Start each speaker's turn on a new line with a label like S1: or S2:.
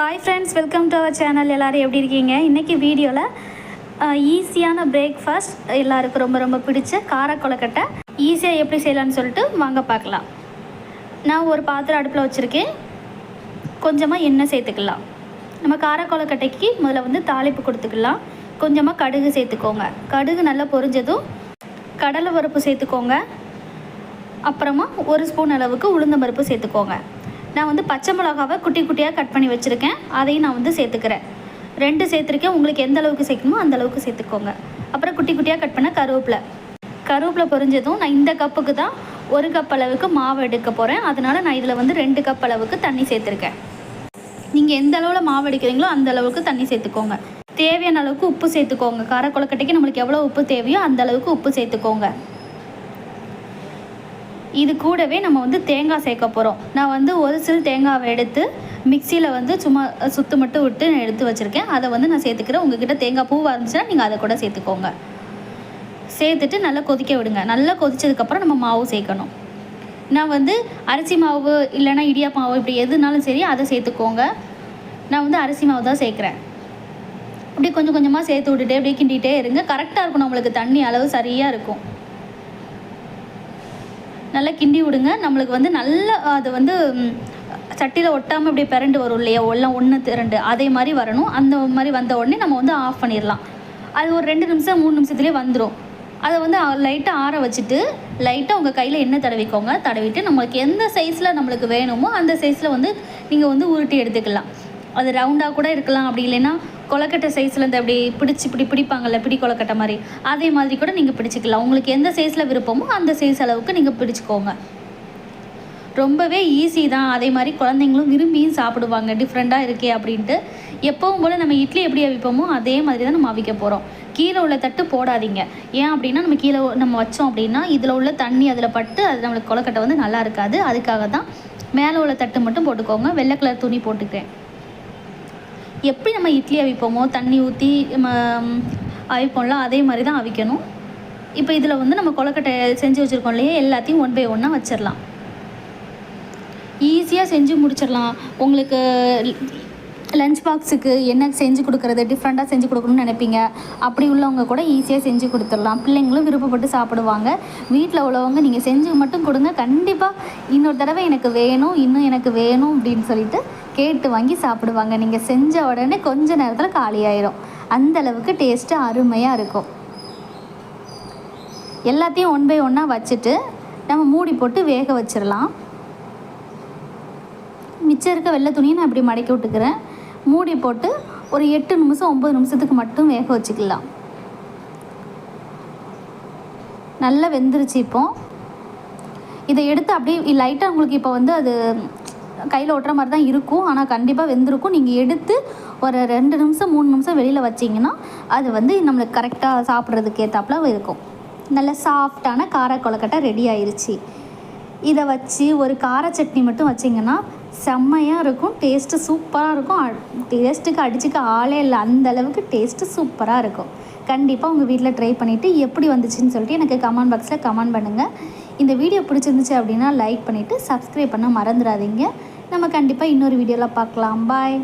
S1: Hi friends, welcome to our channel. எல்லாரும் எப்படி இருக்கீங்க? இன்னைக்கு வீடியோல ஈஸியான பிரேக்ஃபாஸ்ட் எல்லாருக்கும் ரொம்ப பிடிச்ச கார கொழுக்கட்டை ஈஸியா எப்படி செய்யலாம்னு சொல்லிட்டு வாங்க பார்க்கலாம். நான் ஒரு பாத்திரம் அடுப்புல வச்சிருக்கேன். கொஞ்சமா எண்ணெய் சேர்த்துக்கலாம். நம்ம கார கொழுக்கட்டைக்கு முதல்ல வந்து தாளிப்பு கொடுத்துக்கலாம். கொஞ்சமா கடுகு சேர்த்துக்கோங்க. கடுகு நல்லா பொரிஞ்சதும் கடலை பருப்பு சேர்த்துக்கோங்க. அப்புறமா ஒரு ஸ்பூன் அளவுக்கு உளுந்தம் பருப்பு சேர்த்துக்கோங்க. நான் வந்து பச்சை மிளகாவை குட்டி குட்டியாக கட் பண்ணி வச்சுருக்கேன். அதையும் நான் வந்து சேர்த்துக்கிறேன். 2 சேர்த்துருக்கேன். உங்களுக்கு எந்த அளவுக்கு சேர்க்கணுமோ அந்த அளவுக்கு சேர்த்துக்கோங்க. அப்புறம் குட்டி குட்டியாக கட் பண்ண கருவேப்பிலை பொரிஞ்சதும் நான் இந்த கப்புக்கு தான் 1 கப் அளவுக்கு மாவு எடுக்க போகிறேன். அதனால் நான் இதில் வந்து 2 கப் அளவுக்கு தண்ணி சேர்த்துருக்கேன். நீங்கள் எந்த அளவில் மாவு எடுக்கிறீங்களோ அந்த அளவுக்கு தண்ணி சேர்த்துக்கோங்க. தேவையான அளவுக்கு உப்பு சேர்த்துக்கோங்க. கார கொழுக்கட்டைக்கு நம்மளுக்கு எவ்வளோ உப்பு தேவையோ அந்த அளவுக்கு உப்பு சேர்த்துக்கோங்க. இது கூடவே நம்ம வந்து தேங்காய் சேர்க்க போகிறோம். நான் வந்து ஒரு சில் தேங்காவை எடுத்து மிக்சியில் வந்து சும்மா சுத்து மட்டும் விட்டு எடுத்து வச்சுருக்கேன். அதை வந்து நான் சேர்த்துக்கிறேன். உங்கள்கிட்ட தேங்காய் பூவாக இருந்துச்சுன்னா நீங்கள் அதை கூட சேர்த்துக்கோங்க. சேர்த்துட்டு நல்லா கொதிக்க விடுங்க. நல்லா கொதிச்சதுக்கப்புறம் நம்ம மாவு சேர்க்கணும். நான் வந்து அரிசி மாவு இல்லைன்னா இடியாப்ப மாவு இப்படி எதுனாலும் சரி அதை சேர்த்துக்கோங்க. நான் வந்து அரிசி மாவு தான் சேர்க்குறேன். அப்படியே கொஞ்சம் கொஞ்சமாக சேர்த்து விட்டுட்டே அப்படியே கிண்டிகிட்டே இருங்க. கரெக்டாக இருக்கணும். நம்மளுக்கு தண்ணி அளவு சரியாக இருக்கும். நல்லா கிண்டி விடுங்க. நம்மளுக்கு வந்து நல்லா அது வந்து சட்டியில் ஒட்டாமல் அப்படியே பிறண்டு வரும் இல்லையா, எல்லாம் 1 2 அதே மாதிரி வரணும். அந்த மாதிரி வந்த உடனே நம்ம வந்து ஆஃப் பண்ணிடலாம். அது ஒரு 2 நிமிஷம் 3 நிமிஷத்துலேயே வந்துடும். அதை வந்து லைட்டாக ஆற வச்சுட்டு லைட்டாக உங்கள் கையில் எண்ணெய் தடவிக்கோங்க. தடவிட்டு நம்மளுக்கு எந்த சைஸில் நம்மளுக்கு வேணுமோ அந்த சைஸில் வந்து நீங்கள் வந்து உருட்டி எடுத்துக்கலாம். அது ரவுண்டாக கூட இருக்கலாம். அப்படி இல்லைன்னா கொழுக்கட்டை சைஸில் இந்த அப்படி பிடிப்பாங்கள்ல, பிடி கொழுக்கட்டை மாதிரி அதே மாதிரி கூட நீங்கள் பிடிச்சிக்கலாம். உங்களுக்கு எந்த சைஸில் விருப்பமோ அந்த சைஸ் அளவுக்கு நீங்கள் பிடிச்சிக்கோங்க. ரொம்பவே ஈஸி தான். அதே மாதிரி குழந்தைங்களும் விரும்பியும் சாப்பிடுவாங்க. டிஃப்ரெண்ட்டாக இருக்கே அப்படின்ட்டு. எப்பவும் போல் நம்ம இட்லி எப்படி அவிப்போமோ அதே மாதிரி தான் நம்ம அவிக்க போகிறோம். கீழே உள்ள தட்டு போடாதீங்க. ஏன் அப்படின்னா நம்ம கீழே நம்ம வச்சோம் அப்படின்னா இதில் உள்ள தண்ணி அதில் பட்டு அது நம்மளுக்கு கொழுக்கட்டை வந்து நல்லா இருக்காது. அதுக்காக தான் மேலே உள்ள தட்டு மட்டும் போட்டுக்கோங்க. வெள்ளை கலர் துணி போட்டுக்கிறேன். எப்படி நம்ம இட்லி அவிப்போமோ தண்ணி ஊற்றி அவிப்போம்ல அதே மாதிரி தான் அவிக்கணும். இப்போ இதில் வந்து நம்ம கொழுக்கட்டை செஞ்சு வச்சுருக்கோம் இல்லையா, எல்லாத்தையும் 1 by 1 வச்சிடலாம். ஈஸியாக செஞ்சு முடிச்சிடலாம். உங்களுக்கு லஞ்ச் பாக்ஸுக்கு என்ன செஞ்சு கொடுக்குறது, டிஃப்ரெண்ட்டாக செஞ்சு கொடுக்கணும்னு நினைப்பீங்க. அப்படி உள்ளவங்க கூட ஈஸியாக செஞ்சு கொடுத்துடலாம். பிள்ளைங்களும் விருப்பப்பட்டு சாப்பிடுவாங்க. வீட்டில் உள்ளவங்க நீங்கள் செஞ்சு மட்டும் கொடுங்க. கண்டிப்பாக இன்னொரு தடவை எனக்கு வேணும், இன்னும் எனக்கு வேணும் அப்படின்னு சொல்லிட்டு கேட்டு வாங்கி சாப்பிடுவாங்க. நீங்கள் செஞ்ச உடனே கொஞ்ச நேரத்தில் காலியாயிரும். அந்தளவுக்கு டேஸ்ட்டு அருமையாக இருக்கும். எல்லாத்தையும் 1 by 1 வச்சுட்டு நம்ம மூடி போட்டு வேக வச்சிடலாம். மிச்சம் இருக்க வெள்ளை துணியை நான் இப்படி மடக்கி விட்டுக்கிறேன். மூடி போட்டு ஒரு 8 நிமிஷம் 9 நிமிஷத்துக்கு மட்டும் வேக வச்சுக்கலாம். நல்லா வெந்துருச்சு. இப்போ இதை எடுத்து அப்படியே லைட்டாக உங்களுக்கு இப்போ வந்து அது கையில் ஒட்டுற மாதிரி தான் இருக்கும். ஆனால் கண்டிப்பாக வெந்திருக்கும். நீங்கள் எடுத்து ஒரு 2 நிமிஷம் 3 நிமிஷம் வெளியில் வச்சிங்கன்னா அது வந்து நம்மளுக்கு கரெக்டாக சாப்பிட்றதுக்கு ஏற்றாப்புல இருக்கும். நல்ல சாஃப்டான கார கொழுக்கட்டை ரெடி ஆயிடுச்சு. இதை வச்சு ஒரு கார சட்னி மட்டும் வச்சிங்கன்னா செம்மையாக இருக்கும். டேஸ்ட்டு சூப்பராக இருக்கும். டேஸ்ட்டுக்கு அடிச்சுக்க ஆளே இல்லை. அந்தளவுக்கு டேஸ்ட்டு சூப்பராக இருக்கும். கண்டிப்பாக உங்கள் வீட்டில் ட்ரை பண்ணிவிட்டு எப்படி வந்துச்சுன்னு சொல்லிட்டு எனக்கு கமெண்ட் பாக்ஸில் கமெண்ட் பண்ணுங்கள். இந்த வீடியோ பிடிச்சிருந்துச்சு அப்படின்னா லைக் பண்ணிவிட்டு சப்ஸ்கிரைப் பண்ண மறந்துடாதீங்க. நம்ம கண்டிப்பாக இன்னொரு வீடியோவில் பார்க்கலாம். பாய்.